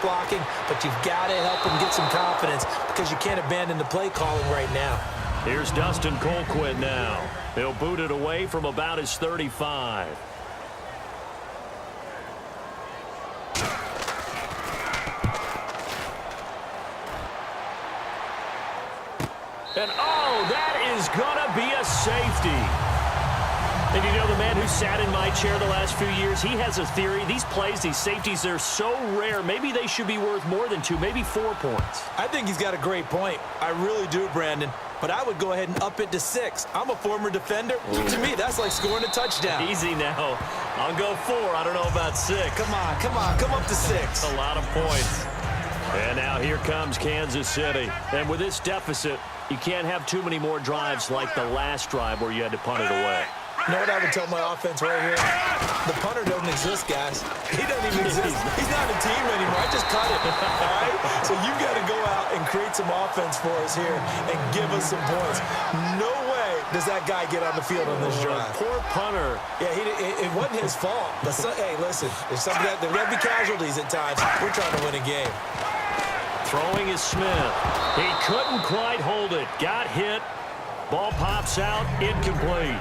blocking, but you've got to help him get some confidence because you can't abandon the play calling right now. Here's Dustin Colquitt now. He'll boot it away from about his 35. And, oh, that is going to be a safety. And you know, the man who sat in my chair the last few years, he has a theory. These plays, these safeties, they're so rare. Maybe they should be worth more than 2, maybe 4 points. I think he's got a great point. I really do, Brandon. But I would go ahead and up it to 6. I'm a former defender. Ooh. To me, that's like scoring a touchdown. Easy now. I'll go 4. I don't know about 6. Come on, come on. Come up to 6. A lot of points. And now here comes Kansas City. And with this deficit, you can't have too many more drives like the last drive where you had to punt it away. You know what I would tell my offense right here? The punter doesn't exist, guys. He doesn't even exist. He's not a team anymore. I just cut it, all right? So you've got to go out and create some offense for us here and give us some points. No way does that guy get on the field on this drive. Poor punter. Yeah, it wasn't his fault. But hey, listen, there's some there will be casualties at times. We're trying to win a game. Throwing is Smith. He couldn't quite hold it. Got hit. Ball pops out. Incomplete.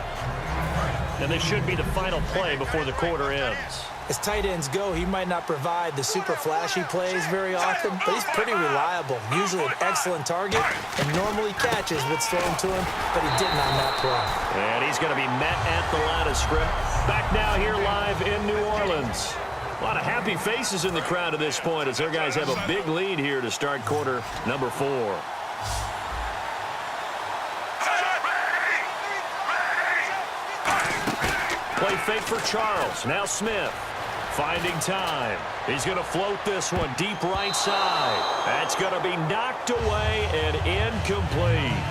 And this should be the final play before the quarter ends. As tight ends go, he might not provide the super flashy plays very often, but he's pretty reliable. Usually an excellent target and normally catches what's thrown to him, but he didn't on that play. And he's going to be met at the line of scrimmage. Back now here live in New Orleans. A lot of happy faces in the crowd at this point as their guys have a big lead here to start quarter number 4. Play fake for Charles. Now Smith finding time. He's going to float this one deep right side. That's going to be knocked away and incomplete.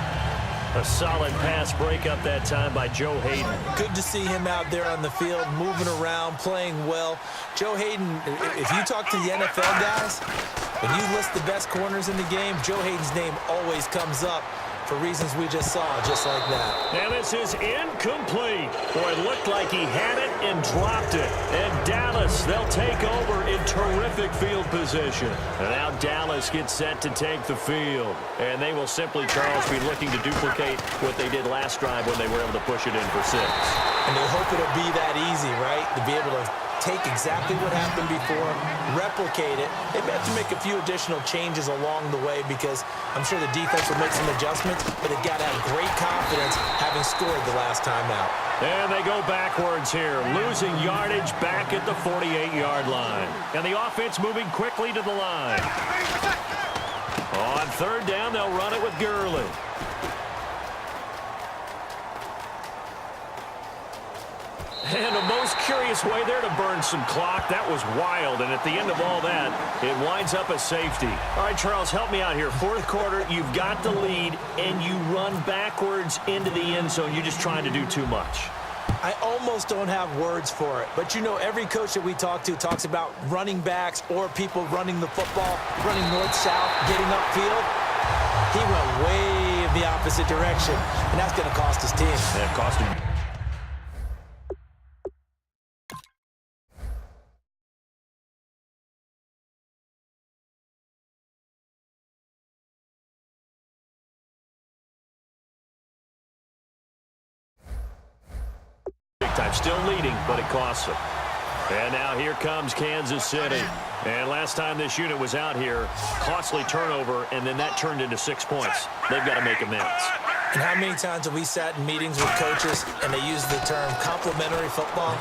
A solid pass breakup that time by Joe Hayden. Good to see him out there on the field, moving around, playing well. Joe Hayden, if you talk to the NFL guys, when you list the best corners in the game, Joe Hayden's name always comes up for reasons we just saw, just like that. And this is incomplete. Boy, it looked like he had it and dropped it. And Dallas, they'll take over in terrific field position. And now Dallas gets set to take the field. And they will simply, Charles, be looking to duplicate what they did last drive when they were able to push it in for 6. And they hope it'll be that easy, right? To be able to take exactly what happened before, replicate it. They may have to make a few additional changes along the way because I'm sure the defense will make some adjustments, but they've got to have great confidence having scored the last time out. And they go backwards here, losing yardage back at the 48-yard line. And the offense moving quickly to the line. On 3rd down, they'll run it with Gurley. And a most curious way there to burn some clock. That was wild. And at the end of all that, it winds up a safety. All right, Charles, help me out here. 4th quarter, you've got the lead, and you run backwards into the end zone. You're just trying to do too much. I almost don't have words for it. But, you know, every coach that we talk to talks about running backs or people running the football, running north-south, getting upfield. He went way in the opposite direction, and that's going to cost his team. Yeah, it cost him. Still leading, but it costs them. And now here comes Kansas City. And last time this unit was out here, costly turnover, and then that turned into 6 points. They've got to make amends. And how many times have we sat in meetings with coaches and they use the term complementary football?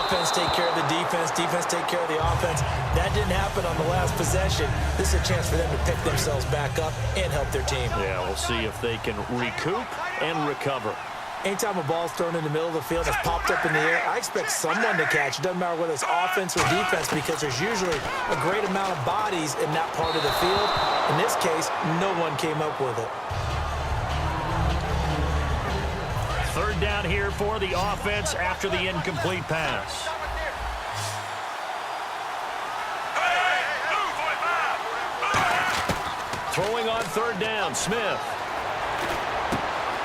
Offense take care of the defense, defense take care of the offense. That didn't happen on the last possession. This is a chance for them to pick themselves back up and help their team. Yeah, we'll see if they can recoup and recover. Anytime a ball's thrown in the middle of the field that's popped up in the air, I expect someone to catch. It doesn't matter whether it's offense or defense because there's usually a great amount of bodies in that part of the field. In this case, no one came up with it. 3rd down here for the offense after the incomplete pass. Throwing on 3rd down, Smith.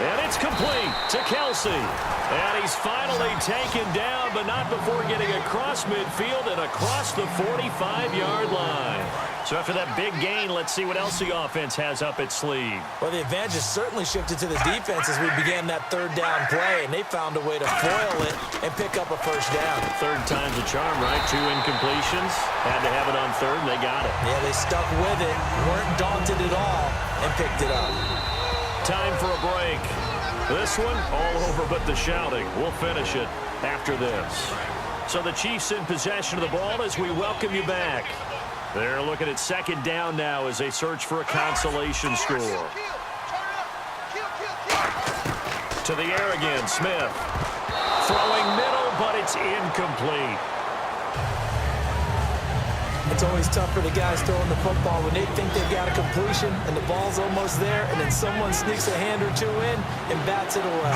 And it's complete to Kelsey. And he's finally taken down, but not before getting across midfield and across the 45-yard line. So after that big gain, let's see what else the offense has up its sleeve. Well, the advantage has certainly shifted to the defense as we began that third down play, and they found a way to foil it and pick up a first down. Third time's a charm, right? 2 incompletions. Had to have it on third, and they got it. Yeah, they stuck with it, weren't daunted at all, and picked it up. Time for a break. This one, all over but the shouting. We'll finish it after this. So the Chiefs in possession of the ball as we welcome you back. They're looking at second down now as they search for a consolation score. To the air again, Smith. Throwing middle, but it's incomplete. It's always tough for the guys throwing the football when they think they've got a completion and the ball's almost there, and then someone sneaks a hand or two in and bats it away.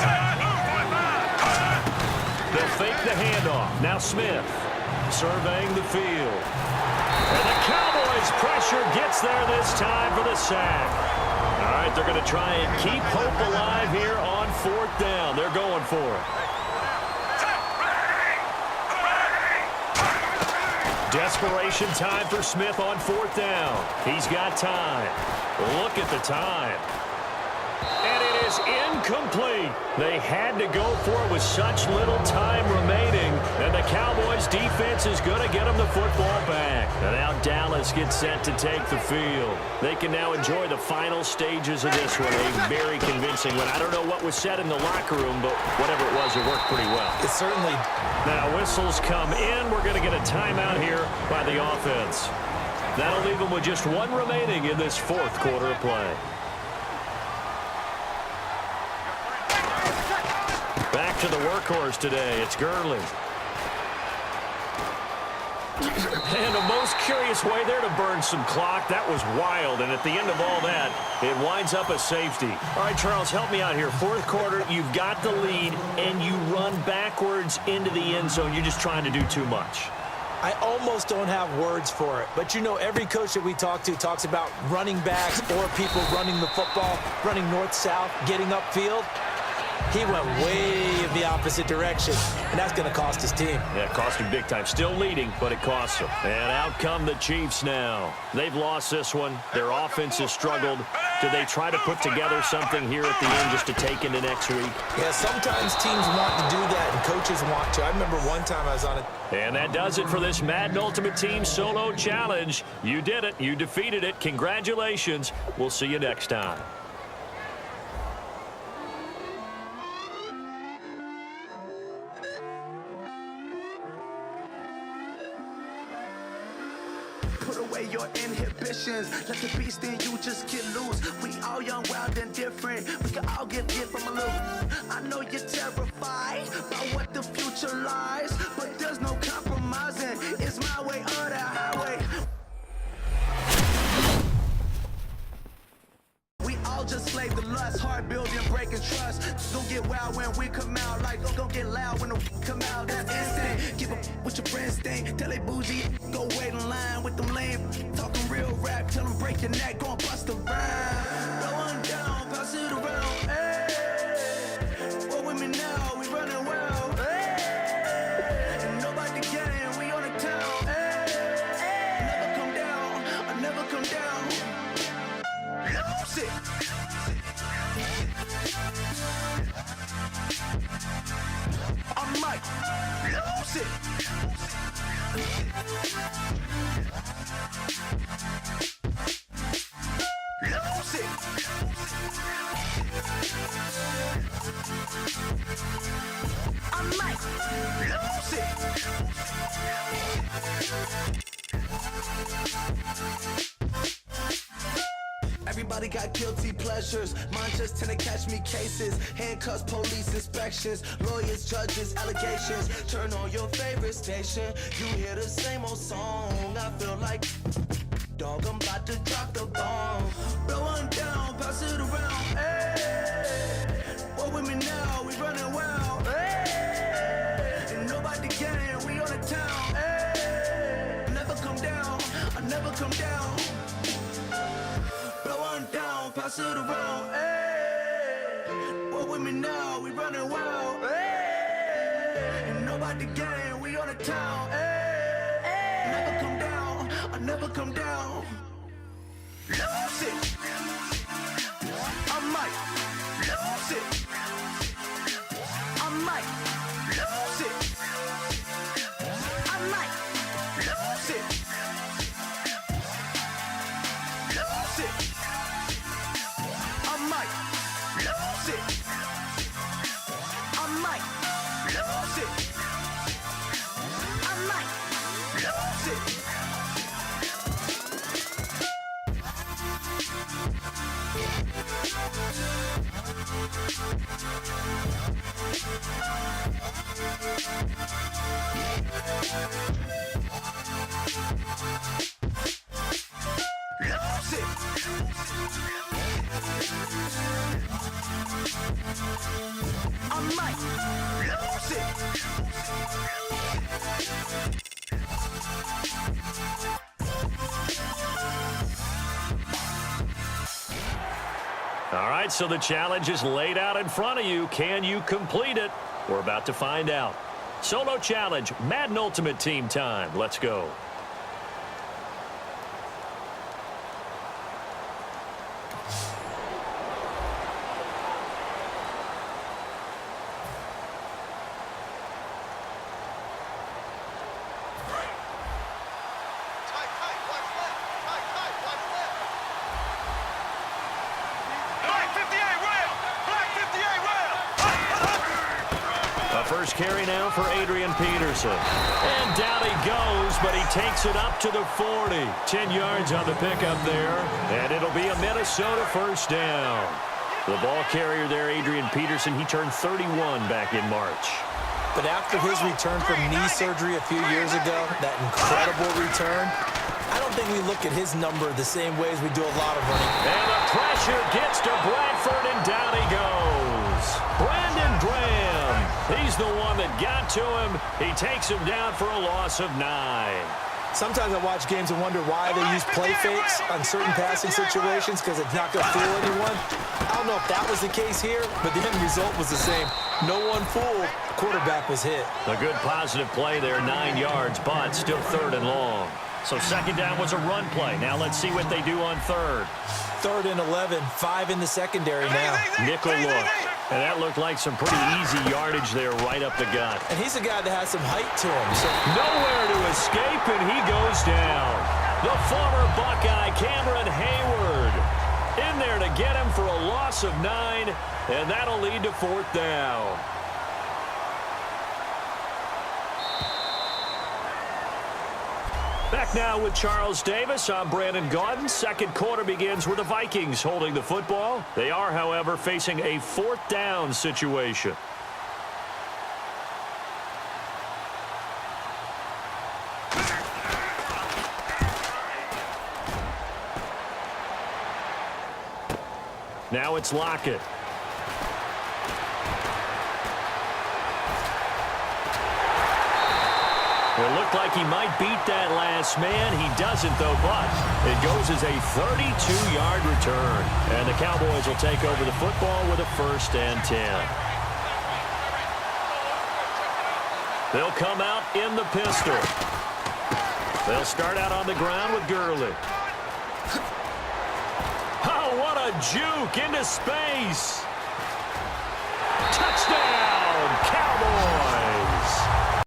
They'll fake the handoff. Now Smith surveying the field. And the Cowboys' pressure gets there this time for the sack. All right, they're going to try and keep hope alive here on fourth down. They're going for it. Desperation time for Smith on fourth down. He's got time. Look at the time. And it is incomplete. They had to go for it with such little time remaining. And the Cowboys defense is going to get them the football back. And now Dallas gets set to take the field. They can now enjoy the final stages of this one. A very convincing one. I don't know what was said in the locker room, but whatever it was, it worked pretty well. It certainly. Now whistles come in. We're going to get a timeout here by the offense. That'll leave them with just one remaining in this fourth quarter of play. Back to the workhorse today. It's Gurley. And a most curious way there to burn some clock. That was wild. And at the end of all that, it winds up a safety. All right, Charles, help me out here. Fourth quarter, you've got the lead, and you run backwards into the end zone. You're just trying to do too much. I almost don't have words for it. But, you know, every coach that we talk to talks about running backs or people running the football, running north-south, getting upfield. He went way in the opposite direction, and that's going to cost his team. Yeah, it cost him big time. Still leading, but it costs him. And out come the Chiefs now. They've lost this one. Their offense has struggled. Do they try to put together something here at the end just to take into next week? Yeah, sometimes teams want to do that, and coaches want to. I remember one time I was on it. And that does it for this Madden Ultimate Team Solo Challenge. You did it. You defeated it. Congratulations. We'll see you next time. Put away your inhibitions. Let the beast in you just get loose. We all young, wild, and different. We can all get from a little. I know you're terrified about what the future lies, but there's no compromising. It's my way or the highway. We all just slave the lust, hard building, breaking trust. Don't get wild when we come out, like don't get loud when the come out. That's instant. Keep up with your friends thing. Tell they bougie, go wait in line with them lame. Talking real rap, tell them break your neck, go and bust a rhyme. Going down, pass it around. Hey, what with me now? We running wild. Hey, and nobody can. We on the town. Hey, never come down. I never come down. Lose it. I might lose it. Lose it. I might lose it. Everybody got guilty pleasures. Mine just tend to catch me cases. Handcuffs, police inspections, lawyers, judges, allegations. Turn on your favorite station. You hear the same old song. I feel like, dog, I'm about to drop the bomb. Blowing down, pass it around. Hey, what with me now? We running wild. Hey, and nobody can. We on the town. Hey, never come down. I never come down. Down, pass it around, hey. What with me now? We running wild, hey. And nobody gang, we on the town, hey. Never come down, I never never come down. Lose it. I might lose it. I might lose it. I might lose it. Lose it. I might lose it. I might lose it. I might lose it. All right, so the challenge is laid out in front of you. Can you complete it? We're about to find out. Solo challenge, Madden Ultimate Team time. Let's go. First carry now for Adrian Peterson. And down he goes, but he takes it up to the 40. 10 yards on the pickup there. And it'll be a Minnesota first down. The ball carrier there, Adrian Peterson, he turned 31 back in March. But after his return from knee surgery a few years ago, that incredible return, I don't think we look at his number the same way as we do a lot of running. And the pressure gets to Bradford, and down he goes. Brandon Graham. He's the one that got to him. He takes him down for a loss of 9. Sometimes I watch games and wonder why they use play fakes on certain passing situations because it's not going to fool anyone. I don't know if that was the case here, but the end result was the same. No one fooled. Quarterback was hit. A good positive play there, 9 yards, but still 3rd and long. So second down was a run play. Now let's see what they do on 3rd. 3rd and 11, 5 in the secondary now. Nickel look. And that looked like some pretty easy yardage there right up the gut. And he's a guy that has some height to him. So nowhere to escape, and he goes down. The former Buckeye, Cameron Hayward, in there to get him for a loss of 9, and that'll lead to 4th down. Back now with Charles Davis. I'm Brandon Gaudin. Second quarter begins with the Vikings holding the football. They are, however, facing a 4th down situation. Now it's Lockett. It looked like he might beat that last man. He doesn't, though, but it goes as a 32-yard return. And the Cowboys will take over the football with a 1st and 10. They'll come out in the pistol. They'll start out on the ground with Gurley. Oh, what a juke into space. Touchdown!